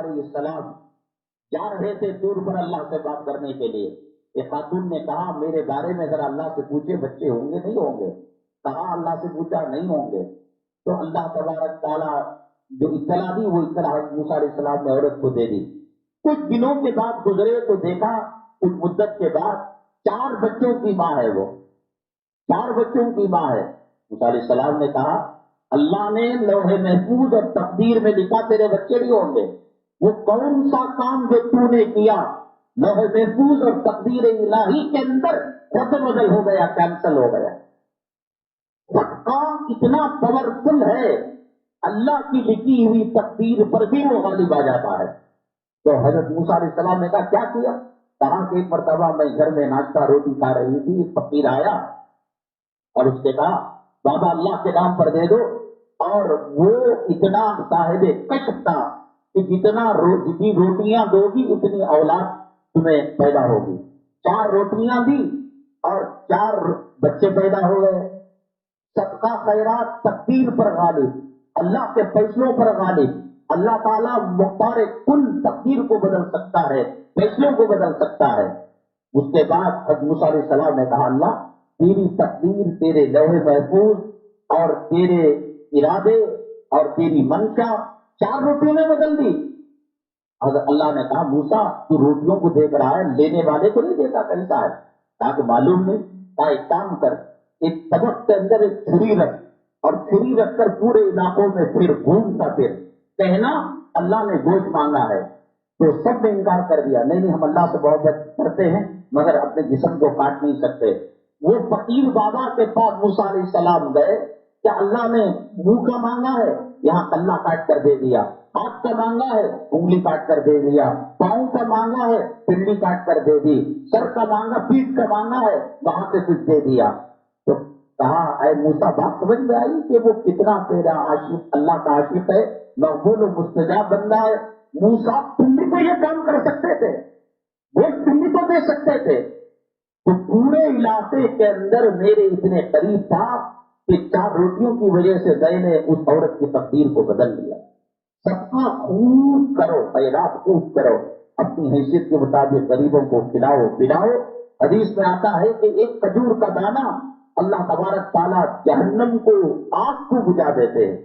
علیہ السلام جا رہے تھے دور پر اللہ سے بات کرنے کے لیے. ایک خاتون نے کہا میرے بارے میں ذرا اللہ سے پوچھے بچے ہوں گے نہیں ہوں گے؟ کہا اللہ سے پوچھا نہیں ہوں گے. تو اللہ تبارک تعالیٰ جو اطلاع دی وہ اطلاع موسیٰ علیہ السلام نے عورت کو دے دی. کچھ دنوں کے بعد گزرے تو دیکھا کچھ مدت کے بعد 4 بچوں کی ماں ہے. وہ 4 بچوں کی ماں ہے. موسیٰ علیہ السلام نے کہا اللہ نے لوح محفوظ اور تقدیر میں لکھا تیرے بچے نہیں ہوں گے. وہ کون سا کام جو تو نے کیا لوح محفوظ اور تقدیر الہی کے اندر رد بدل ہو گیا, کینسل ہو گیا. صدقہ اتنا پاورفل ہے, اللہ کی لکھی ہوئی تقدیر پر بھی وہ غالب آ جاتا ہے. تو حضرت موسیٰ علیہ السلام نے کہا کیا کیا؟ کہا کہ ایک مرتبہ میں گھر میں ناشتہ روٹی کھا رہی تھی, ایک فقیر آیا اور اس نے کہا بابا اللہ کے نام پر دے دو. اور وہ اتنا صاحب کشف تھا کہ جتنی روٹیاں دو گی اتنی اولاد تمہیں پیدا ہوگی. 4 روٹیاں دی اور 4 بچے پیدا ہو گئے. صدقہ خیرات تقدیر پر غالب, اللہ کے فیصلوں پر غالب. اللہ تعالیٰ مختار کل تقدیر کو بدل سکتا ہے, فیصلوں کو بدل سکتا ہے. اس کے بعد حضرت موسیٰ علیہ السلام نے کہا اللہ تیری تقدیر تیرے لوح محفوظ اور تیرے ارادے اور تیری منشا 4 روٹیوں میں بدل دی. حضرت اللہ نے کہا موسیٰ تو روٹیوں کو دیکھ رہا ہے, لینے والے کو نہیں دیکھا کیسا ہے؟ کہا کہ معلوم نہیں. کہا ایک کام کر, ایک طبق کے اندر ایک چھری رکھ اور چھری رکھ کر پورے علاقوں میں پھر گھومتا پھر کہنا اللہ نے گوشت مانگا ہے. تو سب نے انکار کر دیا, نہیں ہم اللہ سے محبت کرتے ہیں مگر اپنے جسم کو کاٹ نہیں سکتے. وہ فقیر بابا کے پاس موسیٰ علیہ السلام گئے, کیا اللہ نے منہ کا مانگا ہے, یہاں کلہ کاٹ کر دے دیا. ہاتھ کا مانگا ہے, انگلی کاٹ کر دے دیا. پاؤں کا مانگا ہے, پنڈلی کاٹ کر دے دی. سر کا مانگا, پیٹھ کا مانگا ہے, وہاں سے کچھ دے دیا. تو کہا اے موسیٰ بات سمجھ میں آئی کہ وہ کتنا تیرا عاشق, اللہ کا عاشق ہے, مقبول و مستجاب بندہ ہے. موسیٰ تم بھی تو یہ کام کر سکتے تھے, وہ تم بھی تو دے سکتے تھے. تو پورے علاقے کے اندر میرے اتنے قریب تھا کہ 4 روٹیوں کی وجہ سے میں نے اس عورت کی تقدیر کو بدل دیا. صدقہ خوب کرو, خیرات خوب کرو, اپنی حیثیت کے مطابق غریبوں کو کھلاؤ پلاؤ. حدیث میں آتا ہے کہ ایک کھجور کا دانہ اللہ تبارک تعالیٰ جہنم کو, آگ کو بجھا دیتے ہیں.